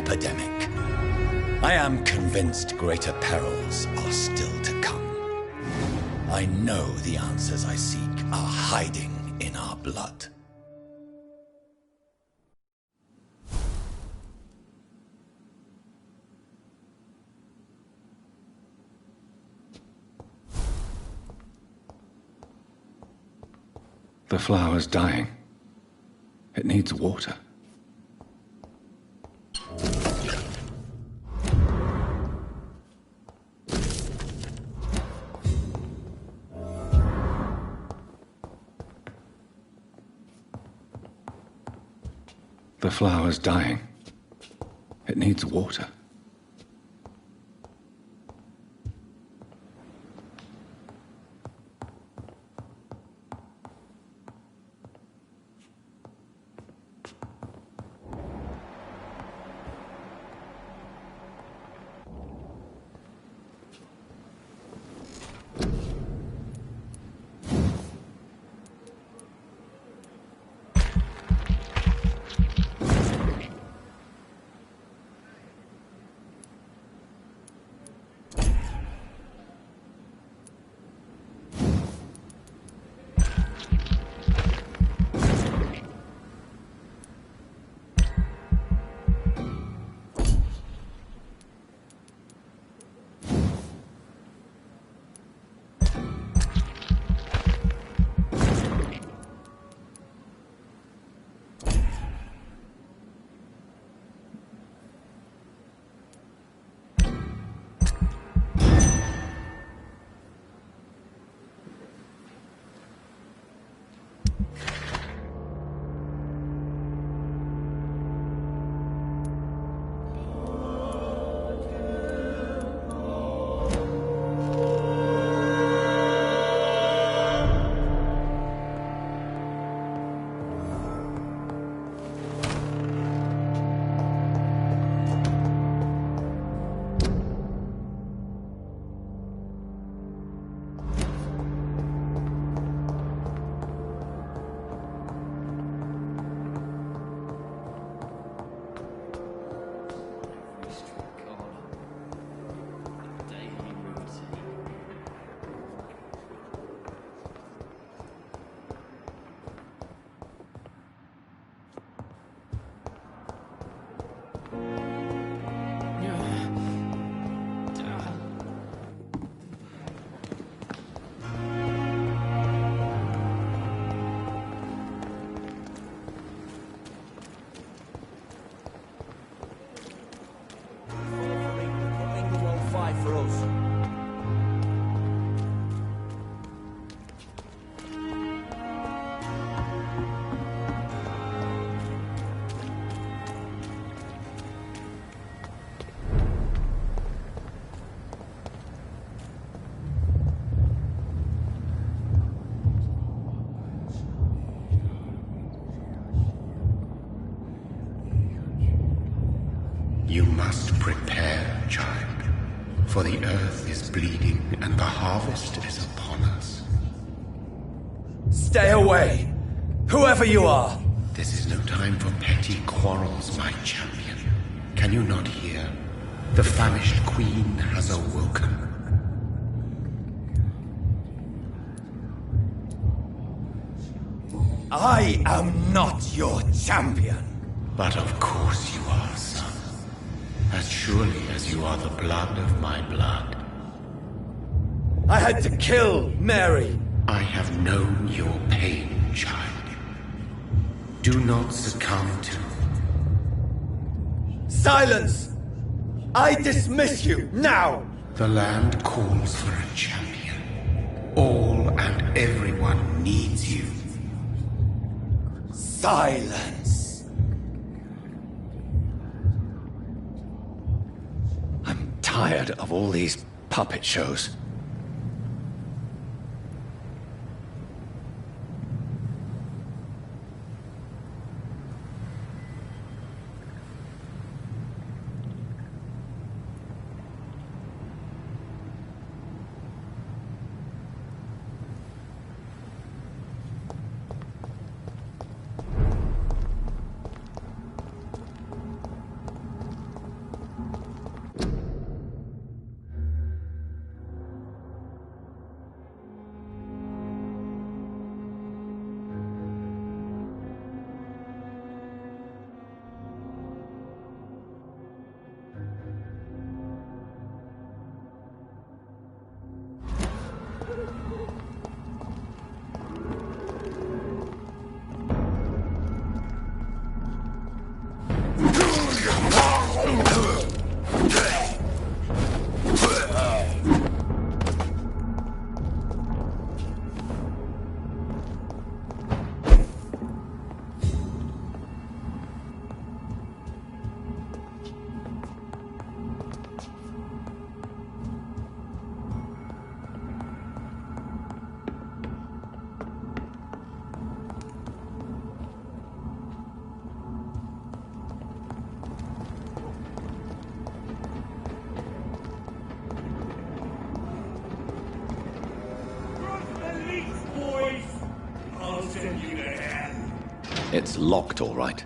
epidemic. I am convinced greater perils are still to come. I know the answers I seek are hiding in our blood. The flower's dying. It needs water. The flower's dying. It needs water. You must prepare, child, for the earth is bleeding and the harvest is upon us. Stay away, whoever you are! This is no time for petty quarrels, my champion. Can you not hear? The famished queen has awoken. I am not your champion. But of course you are, son. As surely as you are the blood of my blood. I had to kill Mary. I have known your pain, child. Do not succumb to... Silence! I dismiss you, now! The land calls for a champion. All and everyone needs you. Silence! I'm tired of all these puppet shows. It's locked, all right.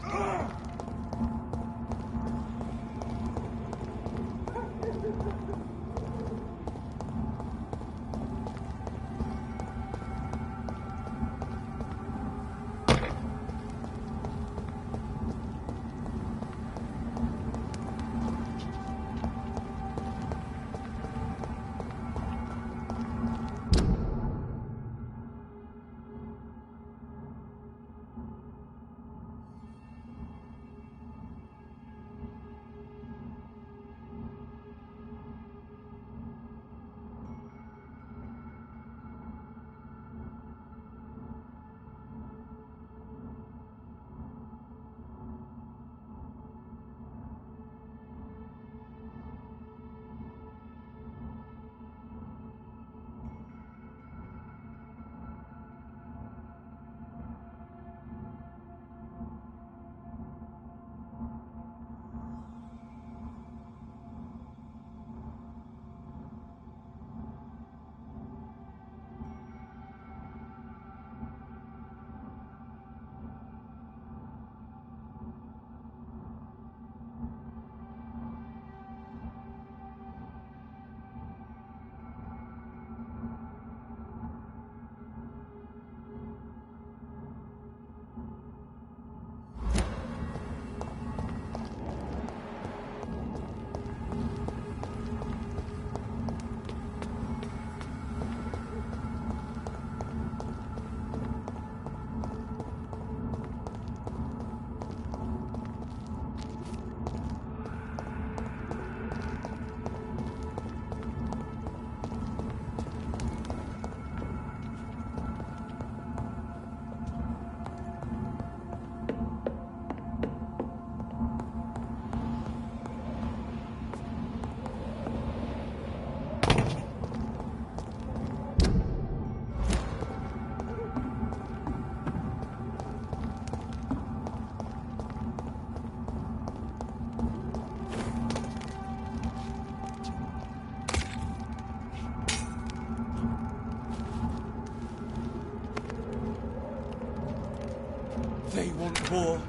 They want war.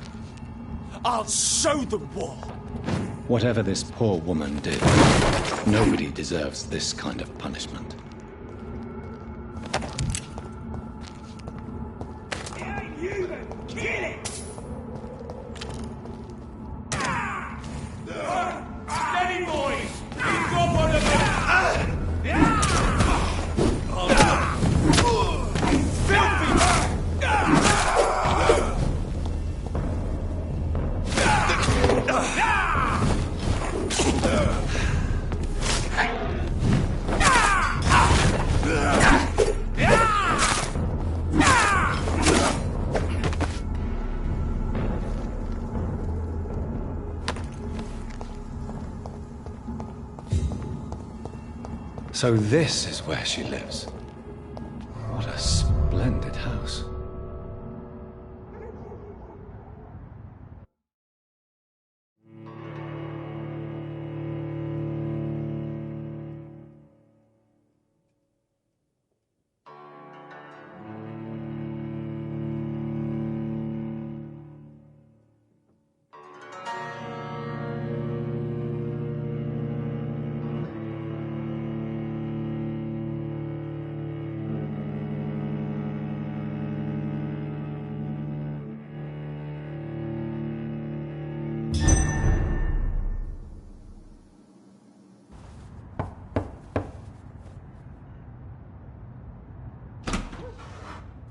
I'll show them war. Whatever this poor woman did, nobody deserves this kind of punishment. Steady, boys! Drop on the So this is where she lives. What a splendid house.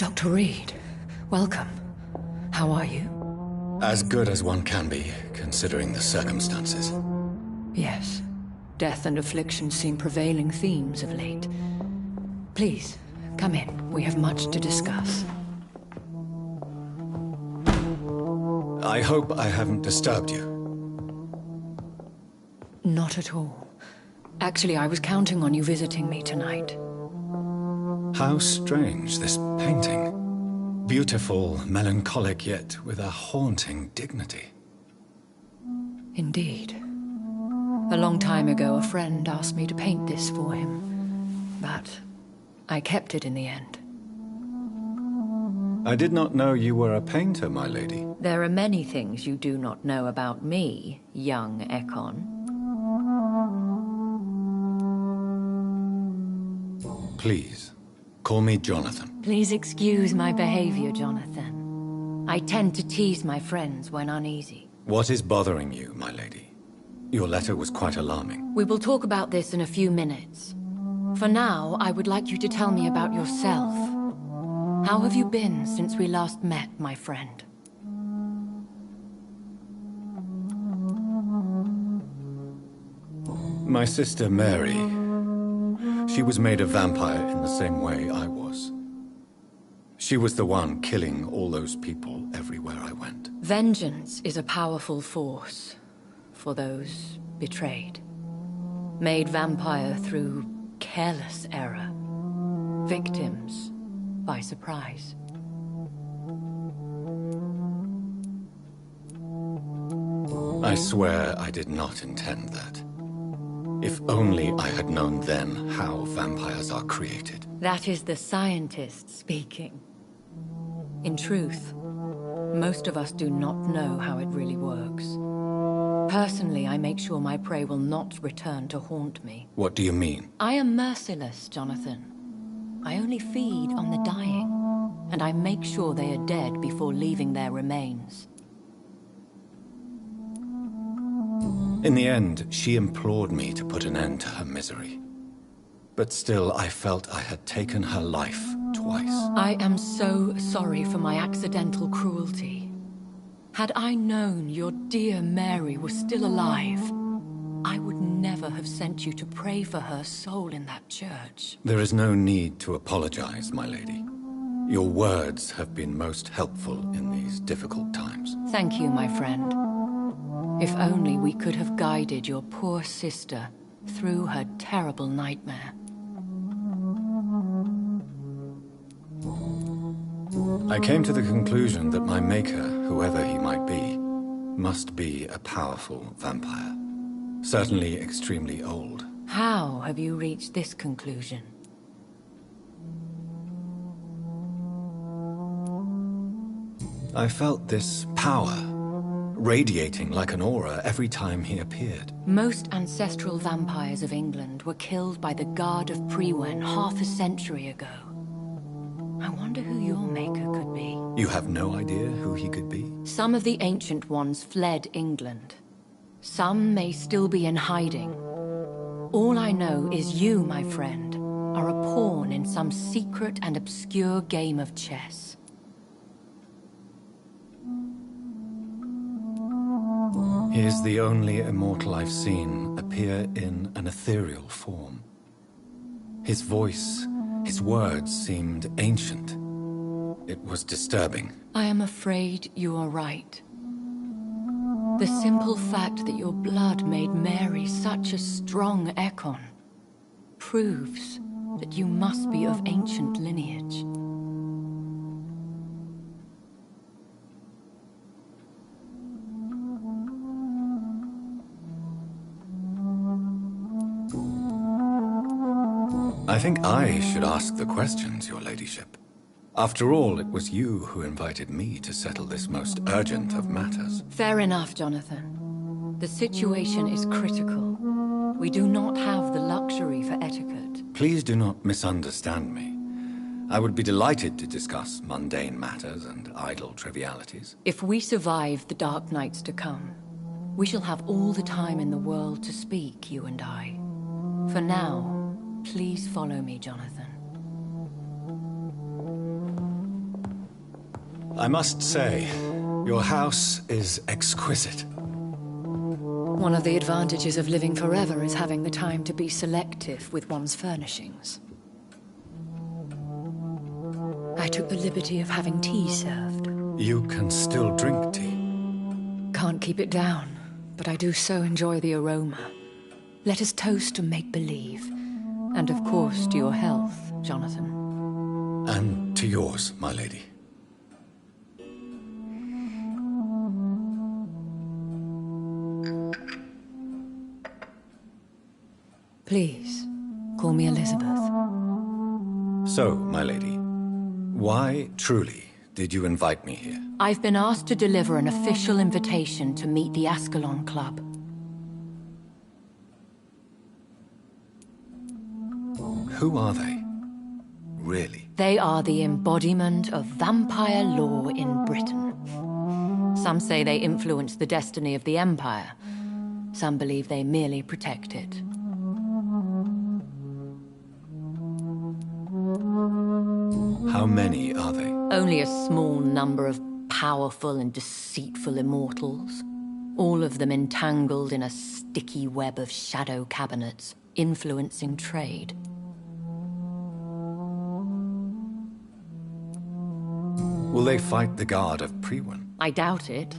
Dr. Reed, welcome. How are you? As good as one can be, considering the circumstances. Yes. Death and affliction seem prevailing themes of late. Please, come in. We have much to discuss. I hope I haven't disturbed you. Not at all. Actually, I was counting on you visiting me tonight. How strange, this painting. Beautiful, melancholic, yet with a haunting dignity. Indeed. A long time ago, a friend asked me to paint this for him, but I kept it in the end. I did not know you were a painter, my lady. There are many things you do not know about me, young Ekon. Please, call me Jonathan. Please excuse my behavior, Jonathan. I tend to tease my friends when uneasy. What is bothering you, my lady? Your letter was quite alarming. We will talk about this in a few minutes. For now, I would like you to tell me about yourself. How have you been since we last met, my friend? My sister Mary. She was made a vampire in the same way I was. She was the one killing all those people everywhere I went. Vengeance is a powerful force for those betrayed. Made vampire through careless error. Victims by surprise. I swear I did not intend that. If only I had known then how vampires are created. That is the scientist speaking. In truth, most of us do not know how it really works. Personally, I make sure my prey will not return to haunt me. What do you mean? I am merciless, Jonathan. I only feed on the dying, and I make sure they are dead before leaving their remains. In the end, she implored me to put an end to her misery. But still, I felt I had taken her life twice. I am so sorry for my accidental cruelty. Had I known your dear Mary was still alive, I would never have sent you to pray for her soul in that church. There is no need to apologize, my lady. Your words have been most helpful in these difficult times. Thank you, my friend. If only we could have guided your poor sister through her terrible nightmare. I came to the conclusion that my maker, whoever he might be, must be a powerful vampire. Certainly extremely old. How have you reached this conclusion? I felt this power, radiating like an aura every time he appeared. Most ancestral vampires of England were killed by the Guard of Priwen half a century ago. I wonder who your maker could be. You have no idea who he could be? Some of the ancient ones fled England. Some may still be in hiding. All I know is you, my friend, are a pawn in some secret and obscure game of chess. He is the only immortal I've seen appear in an ethereal form. His voice, his words seemed ancient. It was disturbing. I am afraid you are right. The simple fact that your blood made Mary such a strong Ekon proves that you must be of ancient lineage. I think I should ask the questions, your ladyship. After all, it was you who invited me to settle this most urgent of matters. Fair enough, Jonathan. The situation is critical. We do not have the luxury for etiquette. Please do not misunderstand me. I would be delighted to discuss mundane matters and idle trivialities. If we survive the dark nights to come, we shall have all the time in the world to speak, you and I. For now, please follow me, Jonathan. I must say, your house is exquisite. One of the advantages of living forever is having the time to be selective with one's furnishings. I took the liberty of having tea served. You can still drink tea. Can't keep it down, but I do so enjoy the aroma. Let us toast to make-believe. And of course to your health, Jonathan. And to yours, my lady. Please, call me Elizabeth. So, my lady, why truly Did you invite me here? I've been asked to deliver an official invitation to meet the Ascalon Club. Who are they? Really? They are the embodiment of vampire law in Britain. Some say they influence the destiny of the Empire. Some believe they merely protect it. How many are they? Only a small number of powerful and deceitful immortals. All of them entangled in a sticky web of shadow cabinets, influencing trade. Will they fight the Guard of Priwen? I doubt it.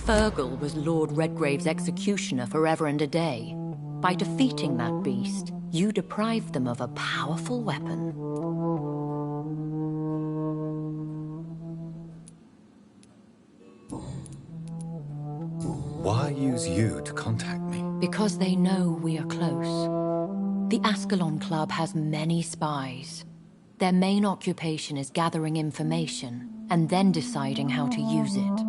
Fergal was Lord Redgrave's executioner forever and a day. By defeating that beast, you deprived them of a powerful weapon. Why use you to contact me? Because they know we are close. The Ascalon Club has many spies. Their main occupation is gathering information, and then deciding how to use it.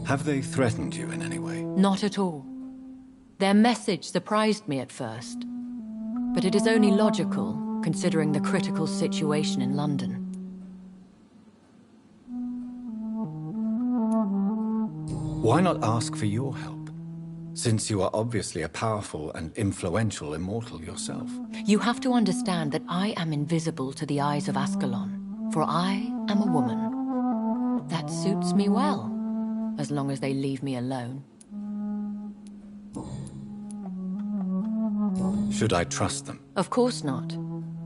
Have they threatened you in any way? Not at all. Their message surprised me at first, but it is only logical, considering the critical situation in London. Why not ask for your help, since you are obviously a powerful and influential immortal yourself? You have to understand that I am invisible to the eyes of Ascalon, for I am a woman. That suits me well, as long as they leave me alone. Should I trust them? Of course not.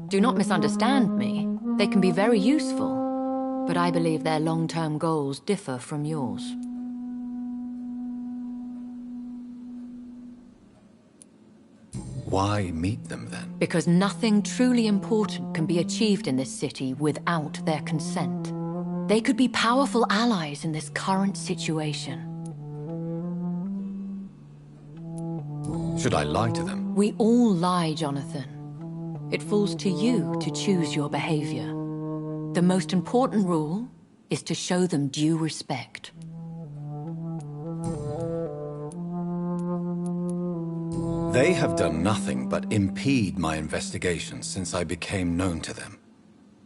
Do not misunderstand me. They can be very useful, but I believe their long-term goals differ from yours. Why meet them then? Because nothing truly important can be achieved in this city without their consent. They could be powerful allies in this current situation. Should I lie to them? We all lie, Jonathan. It falls to you to choose your behavior. The most important rule is to show them due respect. They have done nothing but impede my investigation since I became known to them.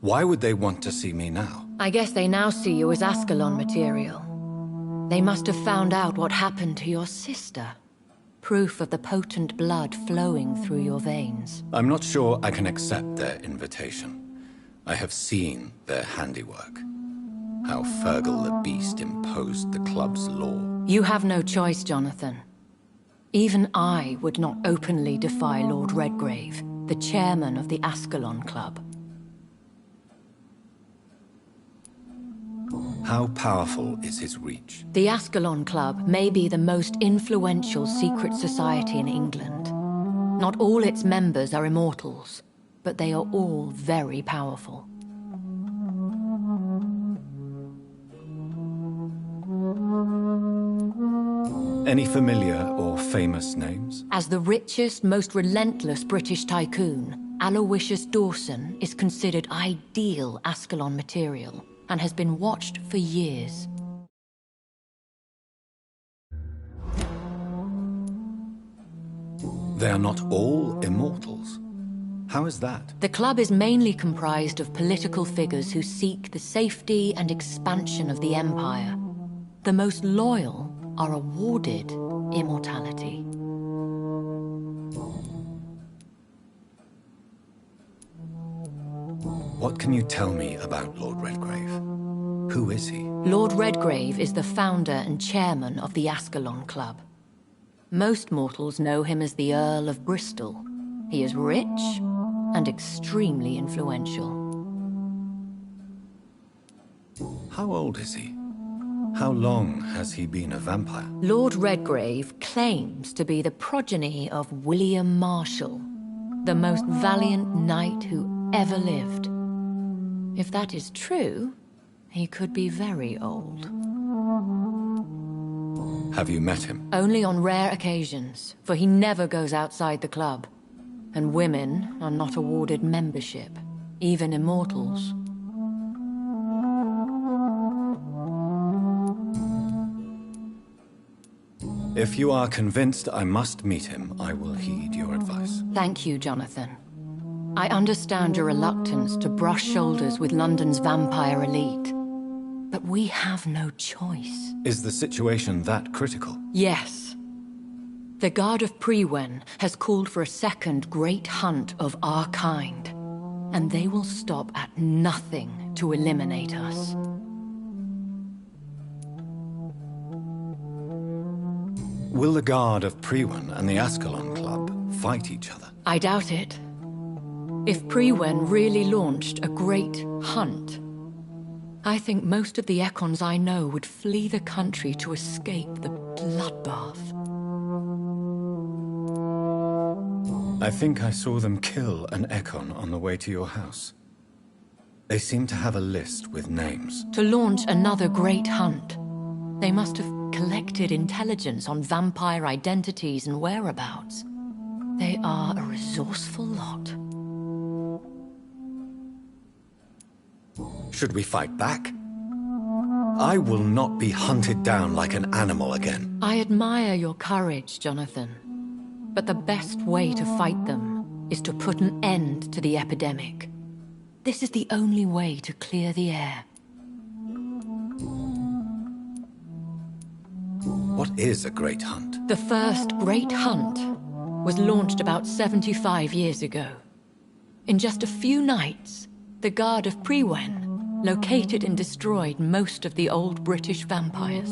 Why would they want to see me now? I guess they now see you as Ascalon material. They must have found out what happened to your sister. Proof of the potent blood flowing through your veins. I'm not sure I can accept their invitation. I have seen their handiwork. How Fergal the Beast imposed the club's law. You have no choice, Jonathan. Even I would not openly defy Lord Redgrave, the chairman of the Ascalon Club. How powerful is his reach? The Ascalon Club may be the most influential secret society in England. Not all its members are immortals, but they are all very powerful. Any familiar or famous names? As the richest, most relentless British tycoon, Aloysius Dawson is considered ideal Ascalon material and has been watched for years. They are not all immortals. How is that? The club is mainly comprised of political figures who seek the safety and expansion of the Empire. The most loyal are awarded immortality. What can you tell me about Lord Redgrave? Who is he? Lord Redgrave is the founder and chairman of the Ascalon Club. Most mortals know him as the Earl of Bristol. He is rich and extremely influential. How old is he? How long has he been a vampire? Lord Redgrave claims to be the progeny of William Marshall, the most valiant knight who ever lived. If that is true, he could be very old. Have you met him? Only on rare occasions, for he never goes outside the club. And women are not awarded membership, even immortals. If you are convinced I must meet him, I will heed your advice. Thank you, Jonathan. I understand your reluctance to brush shoulders with London's vampire elite. But we have no choice. Is the situation that critical? Yes. The Guard of Prewen has called for a second great hunt of our kind. And they will stop at nothing to eliminate us. Will the Guard of Prewen and the Ascalon Club fight each other? I doubt it. If Priwen really launched a great hunt, I think most of the Ekons I know would flee the country to escape the bloodbath. I think I saw them kill an Ekon on the way to your house. They seem to have a list with names. To launch another great hunt, they must have collected intelligence on vampire identities and whereabouts. They are a resourceful lot. Should we fight back? I will not be hunted down like an animal again. I admire your courage, Jonathan. But the best way to fight them is to put an end to the epidemic. This is the only way to clear the air. What is a great hunt? The first great hunt was launched about 75 years ago. In just a few nights, the Guard of Priwen located and destroyed most of the old British vampires.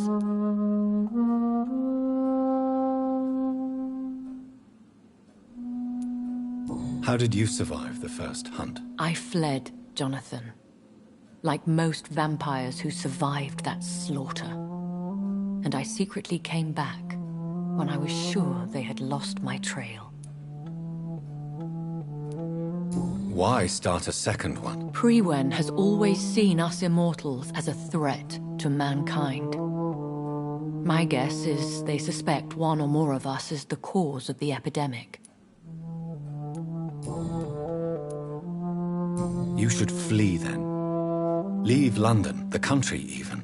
How did you survive the first hunt? I fled, Jonathan. Like most vampires who survived that slaughter. And I secretly came back when I was sure they had lost my trail. Why start a second one? Priwen has always seen us immortals as a threat to mankind. My guess is they suspect one or more of us as the cause of the epidemic. You should flee then. Leave London, the country even.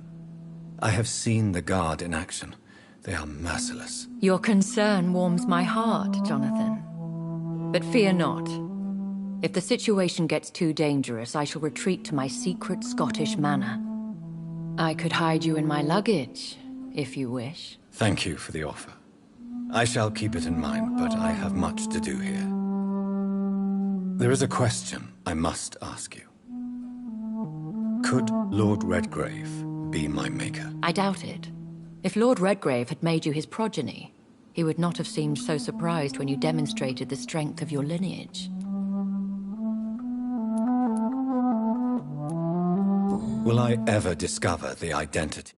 I have seen the Guard in action. They are merciless. Your concern warms my heart, Jonathan. But fear not. If the situation gets too dangerous, I shall retreat to my secret Scottish manor. I could hide you in my luggage, if you wish. Thank you for the offer. I shall keep it in mind, but I have much to do here. There is a question I must ask you. Could Lord Redgrave be my maker? I doubt it. If Lord Redgrave had made you his progeny, he would not have seemed so surprised when you demonstrated the strength of your lineage. Will I ever discover the identity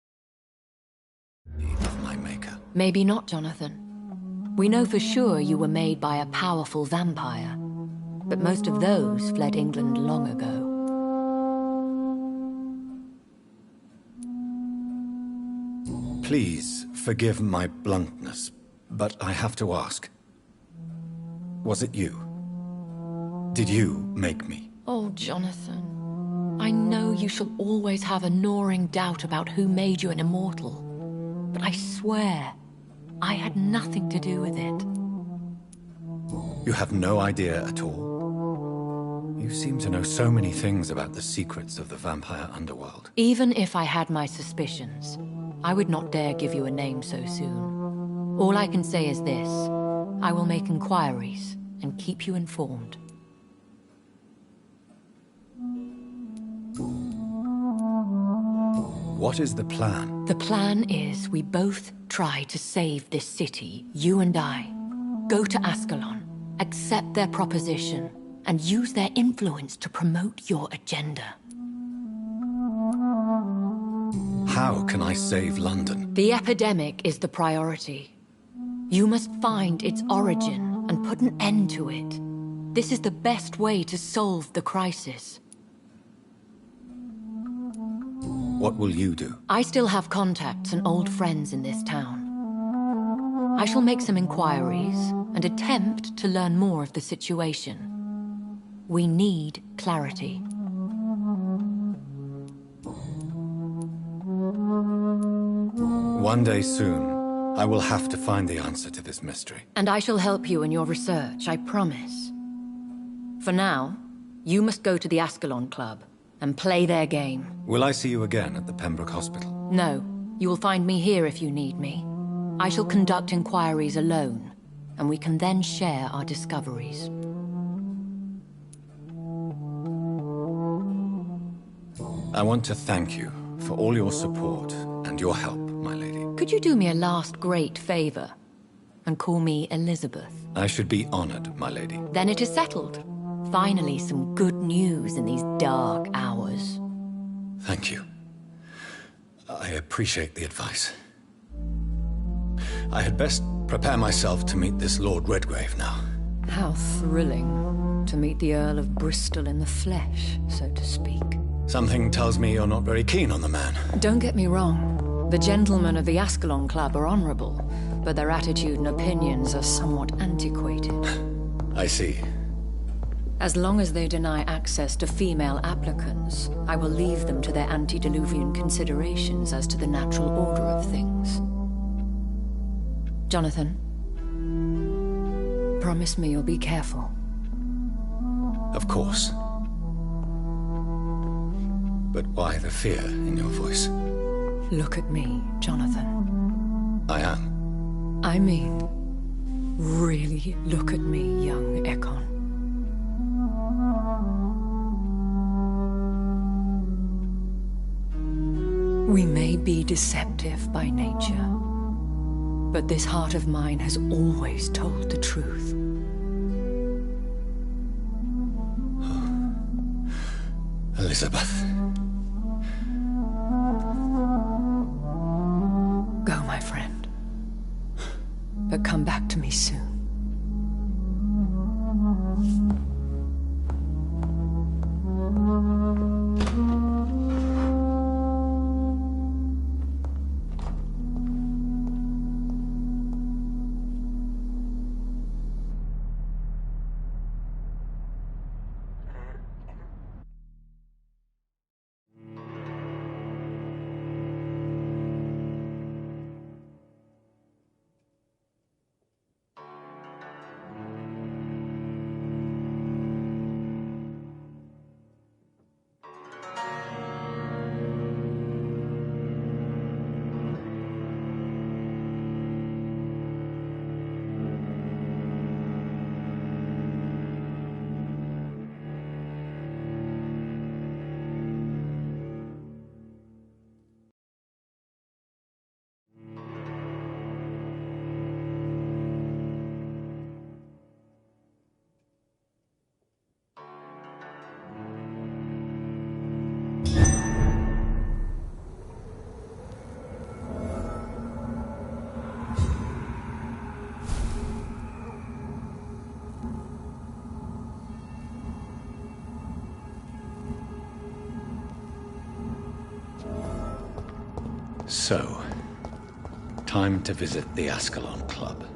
of my maker? Maybe not, Jonathan. We know for sure you were made by a powerful vampire, but most of those fled England long ago. Please forgive my bluntness, but I have to ask. Was it you? Did you make me? Oh, Jonathan. I know you shall always have a gnawing doubt about who made you an immortal, but I swear, I had nothing to do with it. You have no idea at all? You seem to know so many things about the secrets of the vampire underworld. Even if I had my suspicions, I would not dare give you a name so soon. All I can say is this: I will make inquiries and keep you informed. What is the plan? The plan is we both try to save this city, you and I. Go to Ascalon, accept their proposition, and use their influence to promote your agenda. How can I save London? The epidemic is the priority. You must find its origin and put an end to it. This is the best way to solve the crisis. What will you do? I still have contacts and old friends in this town. I shall make some inquiries and attempt to learn more of the situation. We need clarity. One day soon, I will have to find the answer to this mystery. And I shall help you in your research, I promise. For now, you must go to the Ascalon Club and play their game. Will I see you again at the Pembroke Hospital? No, you will find me here if you need me. I shall conduct inquiries alone, and we can then share our discoveries. I want to thank you for all your support and your help, my lady. Could you do me a last great favor and call me Elizabeth? I should be honored, my lady. Then it is settled. Finally, some good news in these dark hours. Thank you. I appreciate the advice. I had best prepare myself to meet this Lord Redgrave now. How thrilling to meet the Earl of Bristol in the flesh, so to speak. Something tells me you're not very keen on the man. Don't get me wrong. The gentlemen of the Ascalon Club are honorable, but their attitude and opinions are somewhat antiquated. I see. As long as they deny access to female applicants, I will leave them to their antediluvian considerations as to the natural order of things. Jonathan, promise me you'll be careful. Of course. But why the fear in your voice? Look at me, Jonathan. I am. I mean, really look at me, young Ekon. We may be deceptive by nature, but this heart of mine has always told the truth. Elizabeth. Go, my friend. But come back to me soon. So, time to visit the Ascalon Club.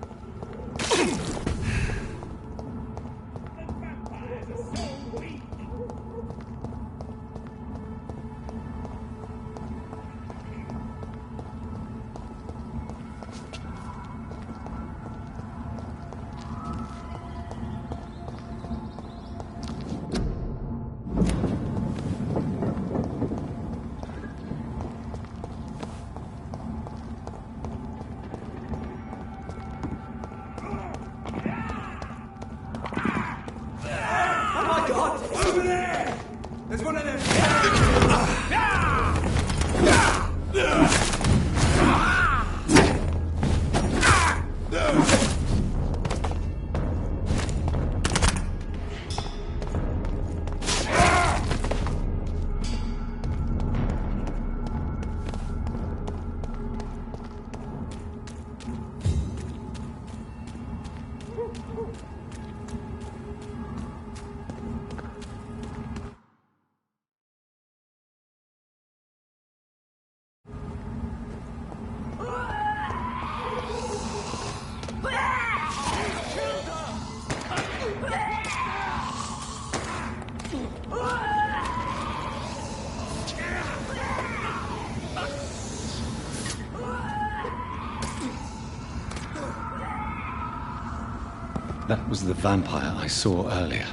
That was the vampire I saw earlier.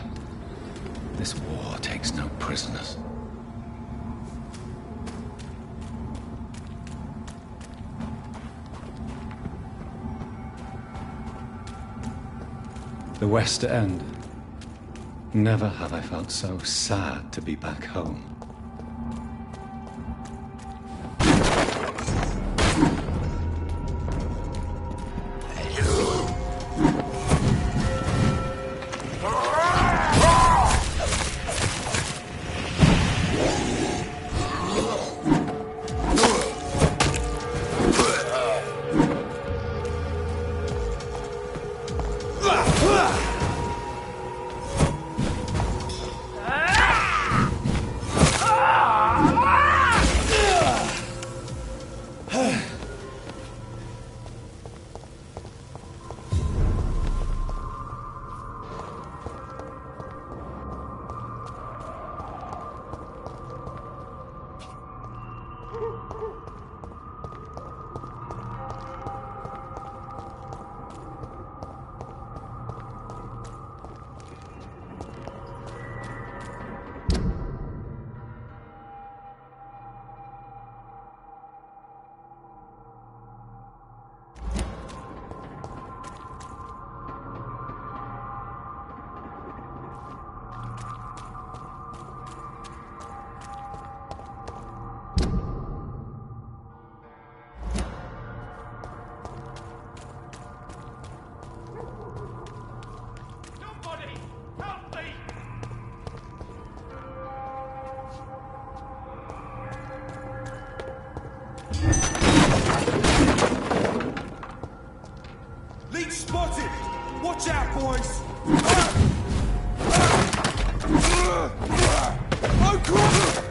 This war takes no prisoners. The West End. Never have I felt so sad to be back home. Spotted! Watch out, boys! Oh, God!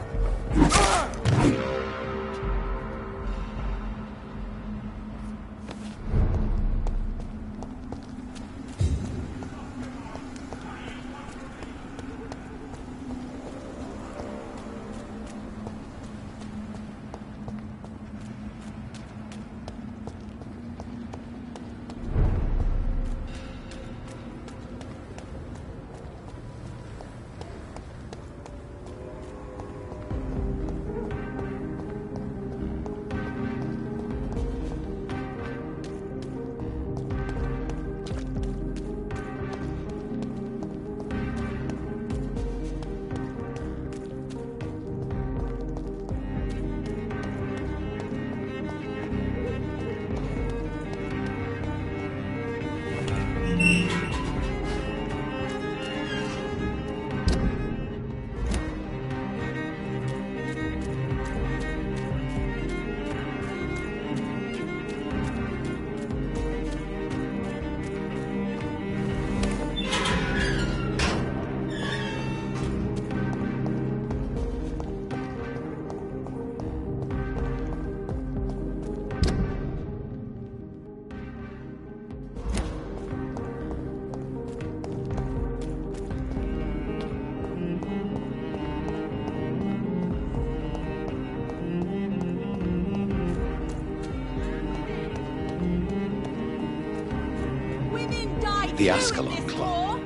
The Ascalon Club,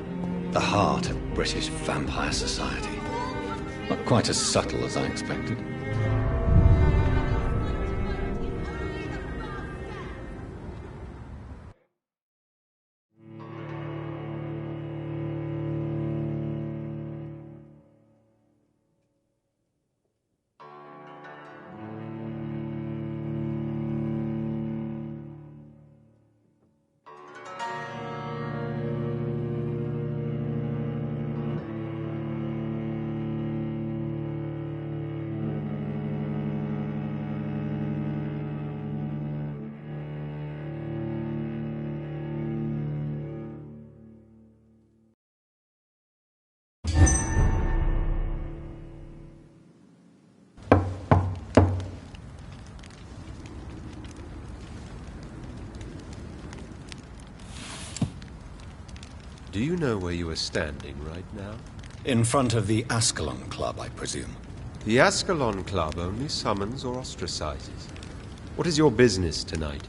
the heart of British vampire society. Not quite as subtle as I expected. Do you know where you are standing right now? In front of the Ascalon Club, I presume. The Ascalon Club only summons or ostracizes. What is your business tonight?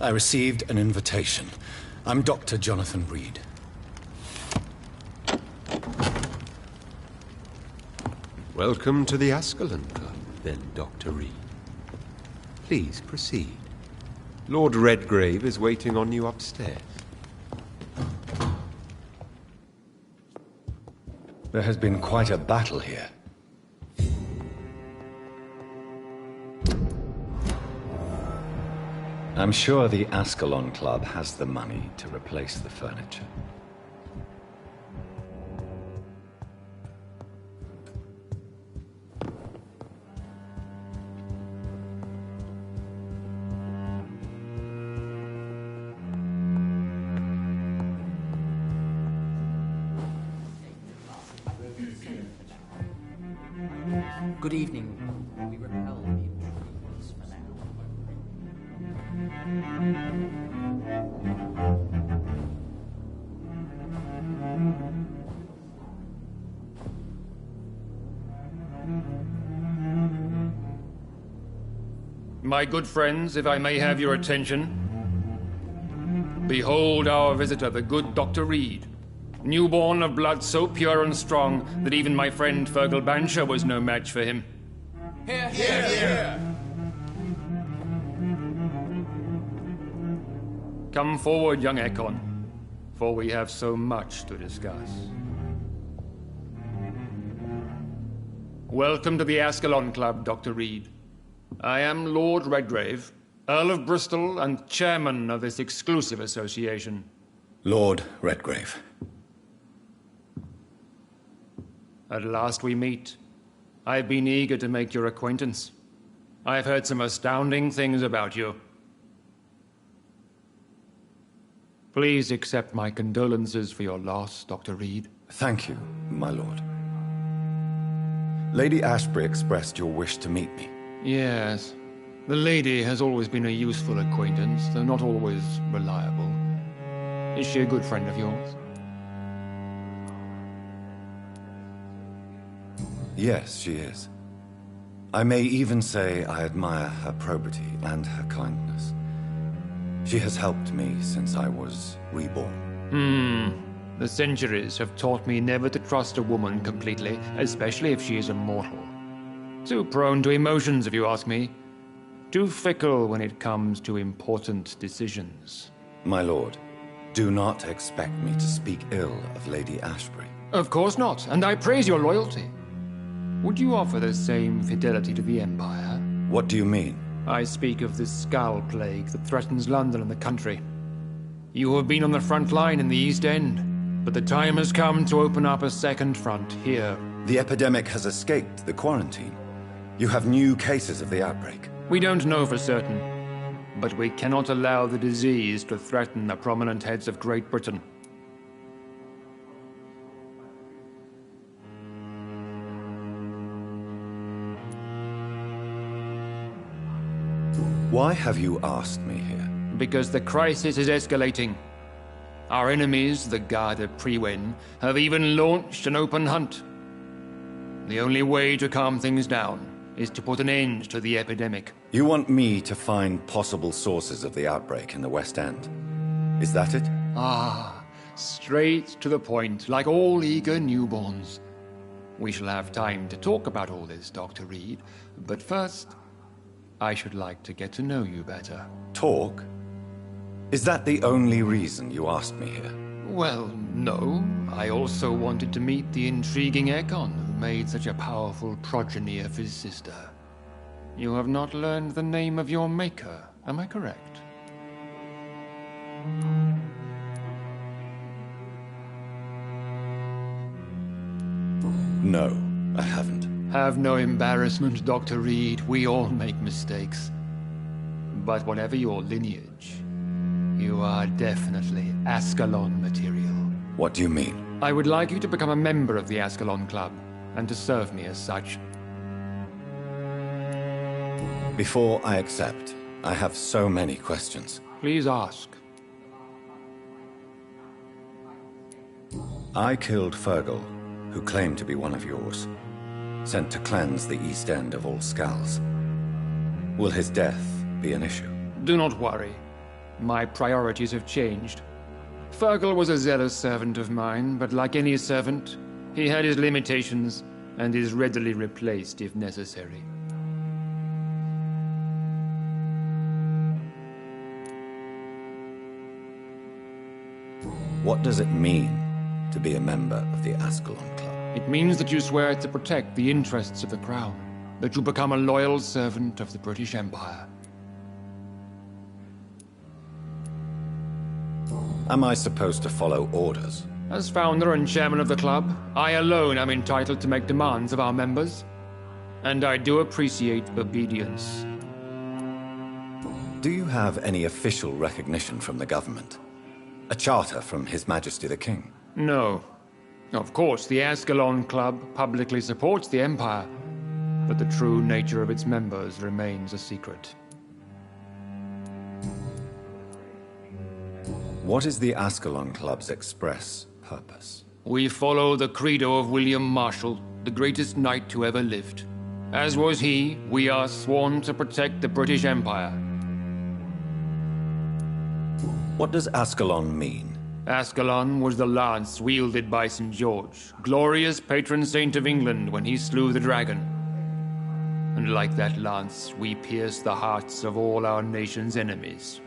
I received an invitation. I'm Dr. Jonathan Reed. Welcome to the Ascalon Club, then, Dr. Reed. Please proceed. Lord Redgrave is waiting on you upstairs. There has been quite a battle here. I'm sure the Ascalon Club has the money to replace the furniture. Good evening. We repel the intruders for now. My good friends, if I may have your attention, behold our visitor, the good Dr. Reed. Newborn of blood so pure and strong that even my friend Fergal Bancher was no match for him. Here, here, here! Come forward, young Ekon, for we have so much to discuss. Welcome to the Ascalon Club, Dr. Reed. I am Lord Redgrave, Earl of Bristol and chairman of this exclusive association. Lord Redgrave. At last we meet. I've been eager to make your acquaintance. I've heard some astounding things about you. Please accept my condolences for your loss, Dr. Reed. Thank you, my lord. Lady Ashbury expressed your wish to meet me. Yes. The lady has always been a useful acquaintance, though not always reliable. Is she a good friend of yours? Yes, she is. I may even say I admire her probity and her kindness. She has helped me since I was reborn. The centuries have taught me never to trust a woman completely, especially if she is immortal. Too prone to emotions, if you ask me. Too fickle when it comes to important decisions. My lord, do not expect me to speak ill of Lady Ashbury. Of course not, and I praise your loyalty. Would you offer the same fidelity to the Empire? What do you mean? I speak of the Skull Plague that threatens London and the country. You have been on the front line in the East End, but the time has come to open up a second front here. The epidemic has escaped the quarantine. You have new cases of the outbreak. We don't know for certain, but we cannot allow the disease to threaten the prominent heads of Great Britain. Why have you asked me here? Because the crisis is escalating. Our enemies, the Garda Priwen, have even launched an open hunt. The only way to calm things down is to put an end to the epidemic. You want me to find possible sources of the outbreak in the West End. Is that it? Ah, straight to the point, like all eager newborns. We shall have time to talk about all this, Dr. Reed, but first, I should like to get to know you better. Talk? Is that the only reason you asked me here? Well, no. I also wanted to meet the intriguing Ekon, who made such a powerful progeny of his sister. You have not learned the name of your maker, am I correct? No, I haven't. Have no embarrassment, Dr. Reed. We all make mistakes. But whatever your lineage, you are definitely Ascalon material. What do you mean? I would like you to become a member of the Ascalon Club, and to serve me as such. Before I accept, I have so many questions. Please ask. I killed Fergal, who claimed to be one of yours, sent to cleanse the East End of all skulls. Will his death be an issue? Do not worry. My priorities have changed. Fergal was a zealous servant of mine, but like any servant, he had his limitations and is readily replaced if necessary. What does it mean to be a member of the Ascalon Club? It means that you swear to protect the interests of the Crown, that you become a loyal servant of the British Empire. Am I supposed to follow orders? As founder and chairman of the club, I alone am entitled to make demands of our members. And I do appreciate obedience. Do you have any official recognition from the government? A charter from His Majesty the King? No. Of course, the Ascalon Club publicly supports the Empire, but the true nature of its members remains a secret. What is the Ascalon Club's express purpose? We follow the credo of William Marshall, the greatest knight who ever lived. As was he, we are sworn to protect the British Empire. What does Ascalon mean? Ascalon was the lance wielded by St. George, glorious patron saint of England when he slew the dragon. And like that lance, we pierce the hearts of all our nation's enemies.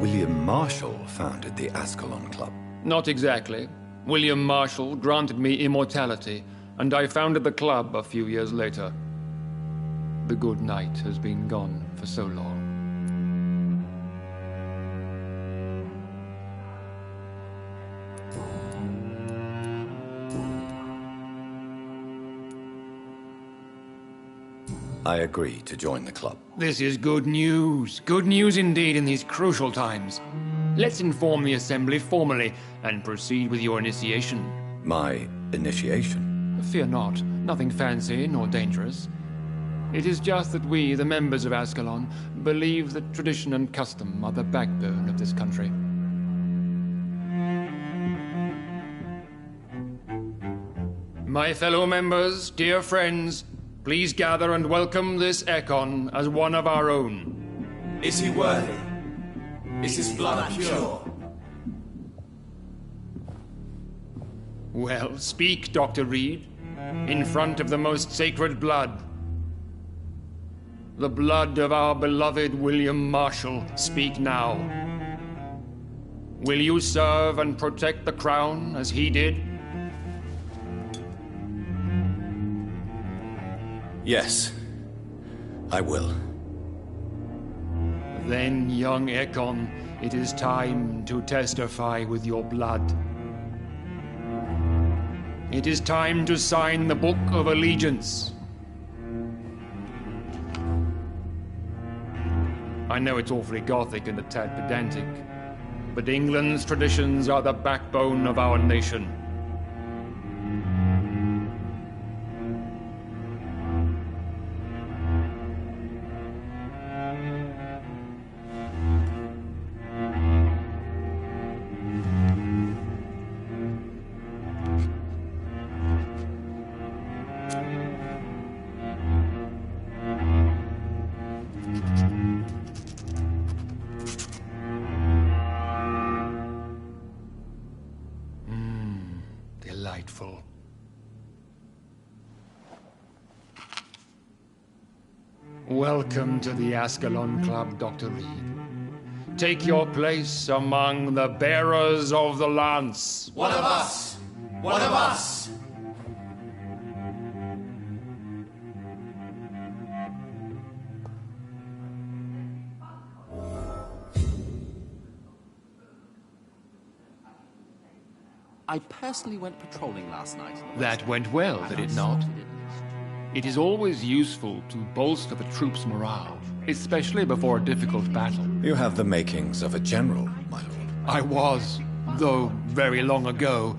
William Marshall founded the Ascalon Club. Not exactly. William Marshall granted me immortality, and I founded the club a few years later. The good knight has been gone for so long. I agree to join the club. This is good news. Good news indeed in these crucial times. Let's inform the Assembly formally and proceed with your initiation. My initiation? Fear not. Nothing fancy nor dangerous. It is just that we, the members of Ascalon, believe that tradition and custom are the backbone of this country. My fellow members, dear friends, please gather and welcome this Ekon as one of our own. Is he worthy? Is his blood pure? Well, speak, Dr. Reed, in front of the most sacred blood. The blood of our beloved William Marshall, speak now. Will you serve and protect the crown as he did? Yes, I will. Then, young Ekon, it is time to testify with your blood. It is time to sign the Book of Allegiance. I know it's awfully gothic and a tad pedantic, but England's traditions are the backbone of our nation. Delightful. Welcome to the Ascalon Club, Dr. Reed. Take your place among the bearers of the lance. One of us! One of us! I personally went patrolling last night. That went well, did it not? It is always useful to bolster the troops' morale, especially before a difficult battle. You have the makings of a general, my lord. I was, though very long ago,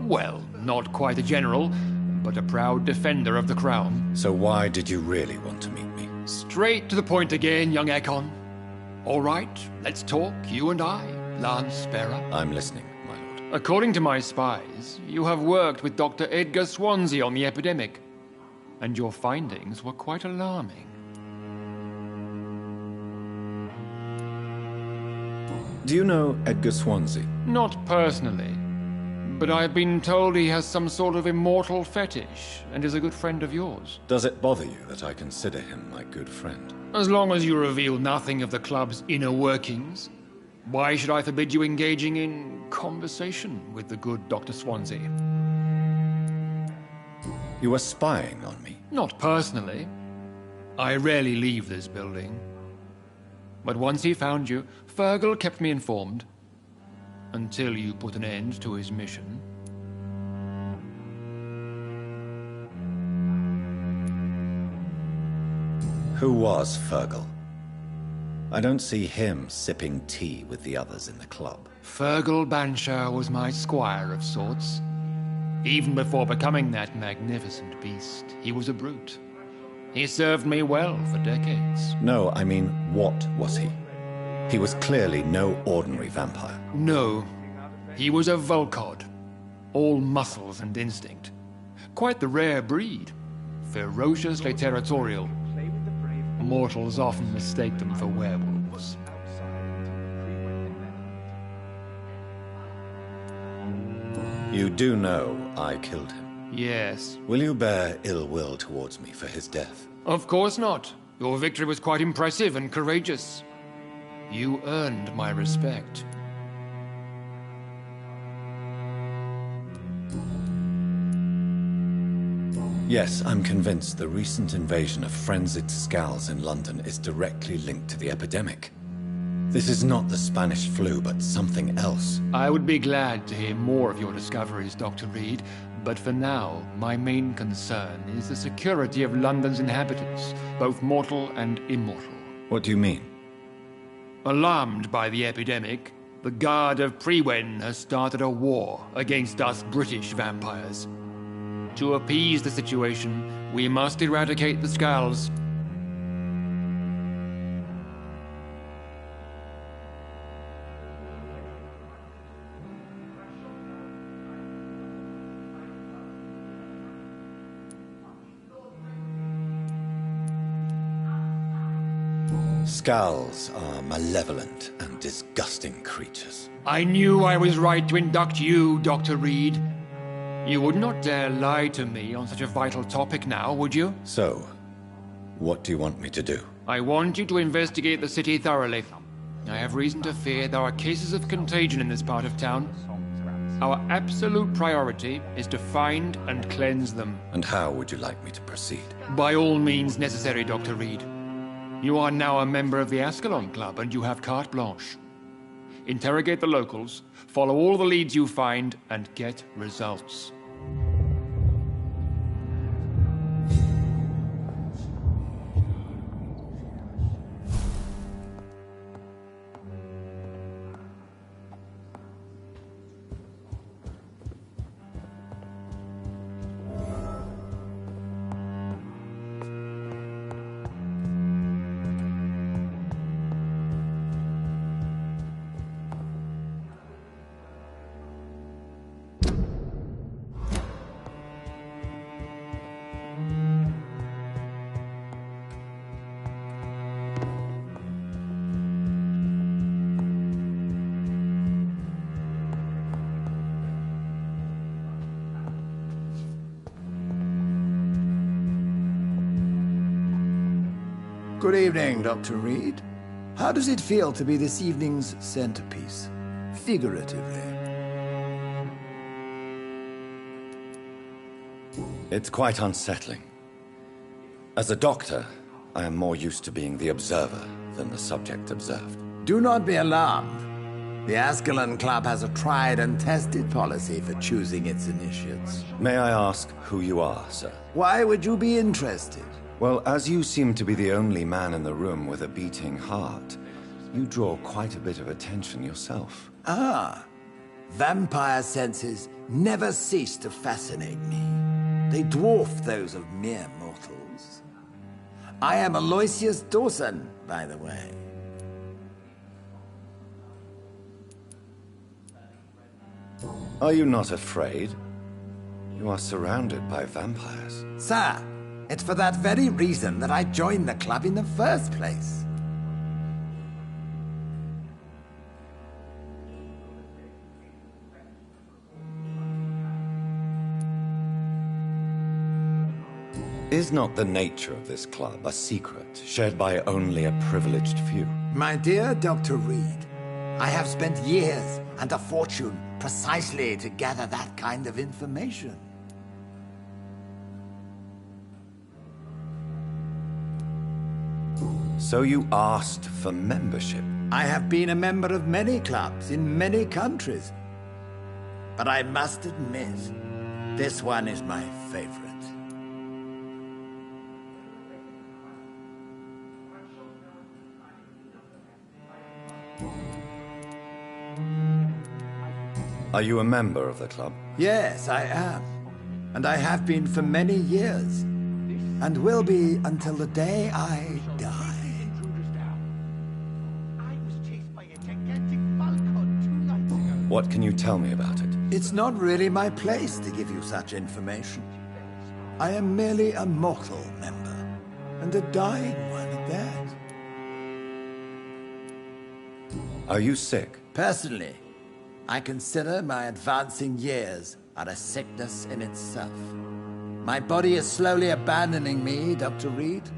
well, not quite a general, but a proud defender of the crown. So why did you really want to meet me? Straight to the point again, young Ekon. All right, let's talk, you and I, Lance Bearer. I'm listening, my lord. According to my spies, you have worked with Dr. Edgar Swansea on the epidemic, and your findings were quite alarming. Do you know Edgar Swansea? Not personally, but I've been told he has some sort of immortal fetish and is a good friend of yours. Does it bother you that I consider him my good friend? As long as you reveal nothing of the club's inner workings, why should I forbid you engaging in conversation with the good Dr. Swansea? You were spying on me? Not personally. I rarely leave this building. But once he found you, Fergal kept me informed. Until you put an end to his mission. Who was Fergal? I don't see him sipping tea with the others in the club. Fergal Banshire was my squire of sorts. Even before becoming that magnificent beast, he was a brute. He served me well for decades. No, I mean, what was he? He was clearly no ordinary vampire. No, he was a Volcod. All muscles and instinct. Quite the rare breed. Ferociously territorial. Mortals often mistake them for werewolves. You do know I killed him. Yes. Will you bear ill will towards me for his death? Of course not. Your victory was quite impressive and courageous. You earned my respect. Yes, I'm convinced the recent invasion of frenzied Scals in London is directly linked to the epidemic. This is not the Spanish flu, but something else. I would be glad to hear more of your discoveries, Dr. Reed, but for now, my main concern is the security of London's inhabitants, both mortal and immortal. What do you mean? Alarmed by the epidemic, the Guard of Prewen has started a war against us British vampires. To appease the situation, we must eradicate the Skulls. Skulls are malevolent and disgusting creatures. I knew I was right to induct you, Dr. Reed. You would not dare lie to me on such a vital topic now, would you? So, what do you want me to do? I want you to investigate the city thoroughly. I have reason to fear there are cases of contagion in this part of town. Our absolute priority is to find and cleanse them. And how would you like me to proceed? By all means necessary, Dr. Reed. You are now a member of the Ascalon Club, and you have carte blanche. Interrogate the locals, follow all the leads you find, and get results. Good evening, Dr. Reed. How does it feel to be this evening's centerpiece, figuratively? It's quite unsettling. As a doctor, I am more used to being the observer than the subject observed. Do not be alarmed. The Ascalon Club has a tried and tested policy for choosing its initiates. May I ask who you are, sir? Why would you be interested? Well, as you seem to be the only man in the room with a beating heart, you draw quite a bit of attention yourself. Ah, vampire senses never cease to fascinate me. They dwarf those of mere mortals. I am Aloysius Dawson, by the way. Are you not afraid? You are surrounded by vampires. Sir, it's for that very reason that I joined the club in the first place. Is not the nature of this club a secret shared by only a privileged few? My dear Dr. Reed, I have spent years and a fortune precisely to gather that kind of information. So you asked for membership? I have been a member of many clubs in many countries. But I must admit, this one is my favorite. Are you a member of the club? Yes, I am. And I have been for many years. And will be until the day I die. What can you tell me about it? It's not really my place to give you such information. I am merely a mortal member, and a dying one at that. Are you sick? Personally, I consider my advancing years are a sickness in itself. My body is slowly abandoning me, Dr. Reed.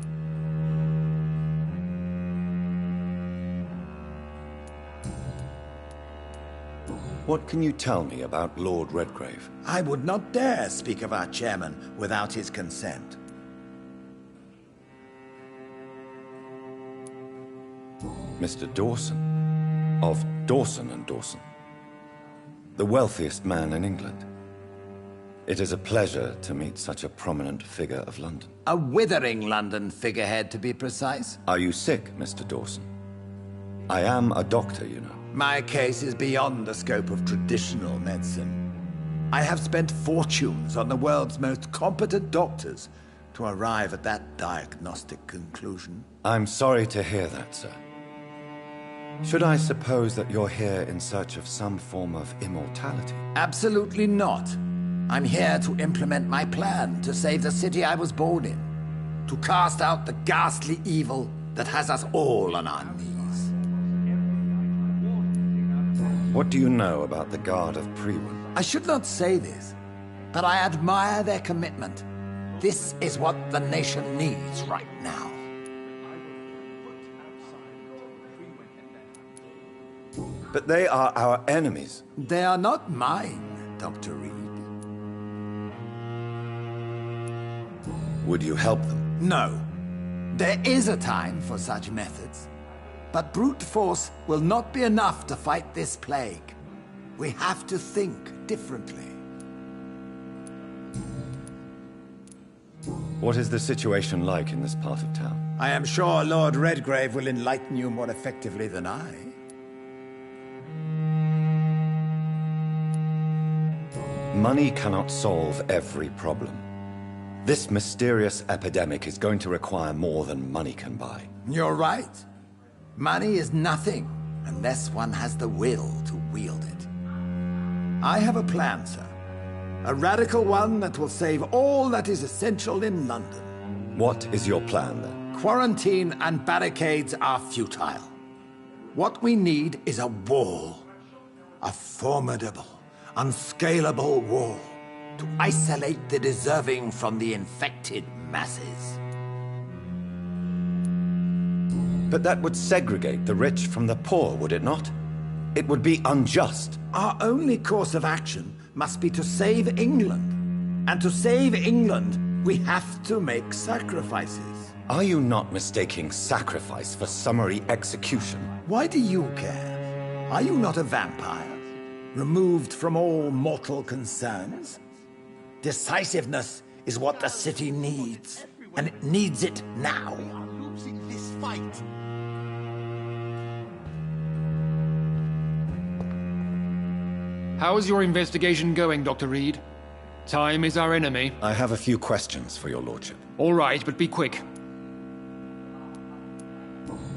What can you tell me about Lord Redgrave? I would not dare speak of our chairman without his consent. Mr. Dawson? Of Dawson and Dawson, the wealthiest man in England. It is a pleasure to meet such a prominent figure of London. A withering London figurehead, to be precise. Are you sick, Mr. Dawson? I am a doctor, you know. My case is beyond the scope of traditional medicine. I have spent fortunes on the world's most competent doctors to arrive at that diagnostic conclusion. I'm sorry to hear that, sir. Should I suppose that you're here in search of some form of immortality? Absolutely not. I'm here to implement my plan to save the city I was born in. To cast out the ghastly evil that has us all on our knees. What do you know about the Guard of Priwen? I should not say this, but I admire their commitment. This is what the nation needs right now. But they are our enemies. They are not mine, Dr. Reed. Would you help them? No. There is a time for such methods. But brute force will not be enough to fight this plague. We have to think differently. What is the situation like in this part of town? I am sure Lord Redgrave will enlighten you more effectively than I. Money cannot solve every problem. This mysterious epidemic is going to require more than money can buy. You're right. Money is nothing unless one has the will to wield it. I have a plan, sir. A radical one that will save all that is essential in London. What is your plan, then? Quarantine and barricades are futile. What we need is a wall. A formidable, unscalable wall to isolate the deserving from the infected masses. But that would segregate the rich from the poor, would it not? It would be unjust. Our only course of action must be to save England. And to save England, we have to make sacrifices. Are you not mistaking sacrifice for summary execution? Why do you care? Are you not a vampire? Removed from all mortal concerns? Decisiveness is what the city needs. And it needs it now. We are losing this fight. How's your investigation going, Dr. Reed? Time is our enemy. I have a few questions for your lordship. All right, but be quick.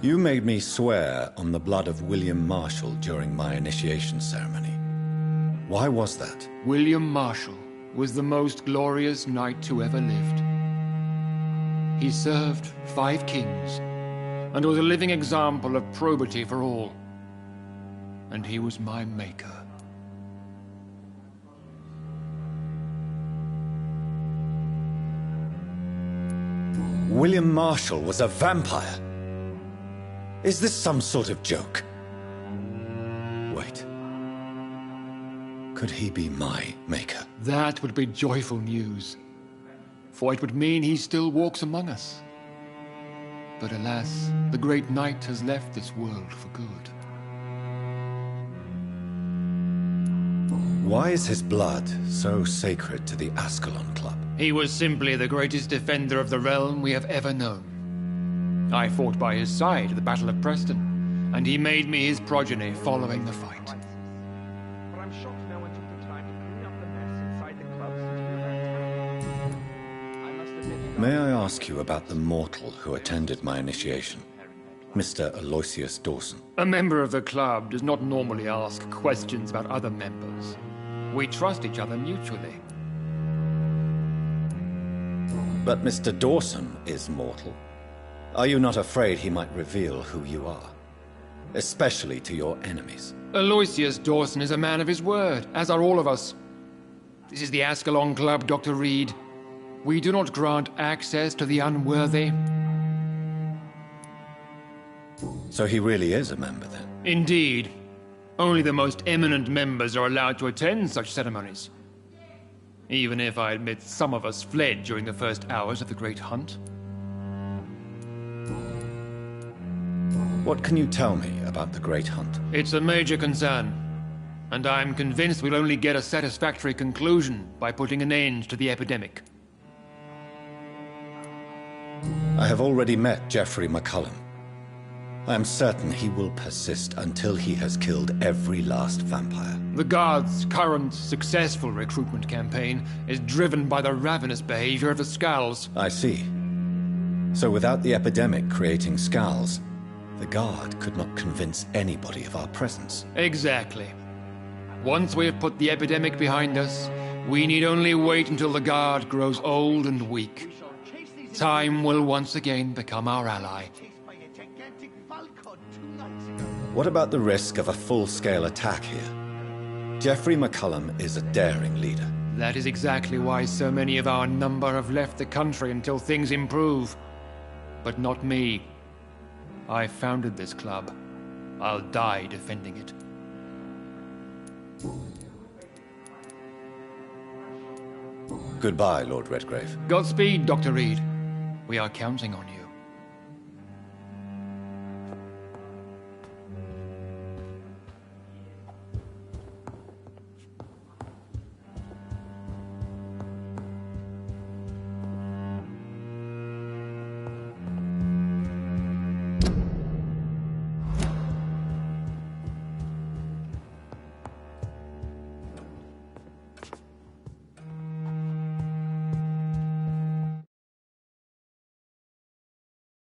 You made me swear on the blood of William Marshall during my initiation ceremony. Why was that? William Marshall was the most glorious knight who ever lived. He served 5 kings, and was a living example of probity for all. And he was my maker. William Marshall was a vampire? Is this some sort of joke? Wait. Could he be my maker? That would be joyful news, for it would mean he still walks among us. But alas, the great knight has left this world for good. Why is his blood so sacred to the Ascalon Club? He was simply the greatest defender of the realm we have ever known. I fought by his side at the Battle of Preston, and he made me his progeny following the fight. But I'm shocked no one took the time to clean up the mess inside the club since we were I must admit... May I ask you about the mortal who attended my initiation? Mr. Aloysius Dawson. A member of the club does not normally ask questions about other members. We trust each other mutually. But Mr. Dawson is mortal. Are you not afraid he might reveal who you are? Especially to your enemies. Aloysius Dawson is a man of his word, as are all of us. This is the Ascalon Club, Dr. Reed. We do not grant access to the unworthy. So he really is a member, then? Indeed. Only the most eminent members are allowed to attend such ceremonies. Even if I admit some of us fled during the first hours of the Great Hunt. What can you tell me about the Great Hunt? It's a major concern, and I'm convinced we'll only get a satisfactory conclusion by putting an end to the epidemic. I have already met Geoffrey McCullum. I am certain he will persist until he has killed every last vampire. The Guard's current successful recruitment campaign is driven by the ravenous behavior of the Skulls. I see. So without the epidemic creating Skulls, the Guard could not convince anybody of our presence. Exactly. Once we have put the epidemic behind us, we need only wait until the Guard grows old and weak. Time will once again become our ally. What about the risk of a full-scale attack here? Geoffrey McCullum is a daring leader. That is exactly why so many of our number have left the country until things improve. But not me. I founded this club. I'll die defending it. Goodbye, Lord Redgrave. Godspeed, Dr. Reed. We are counting on you.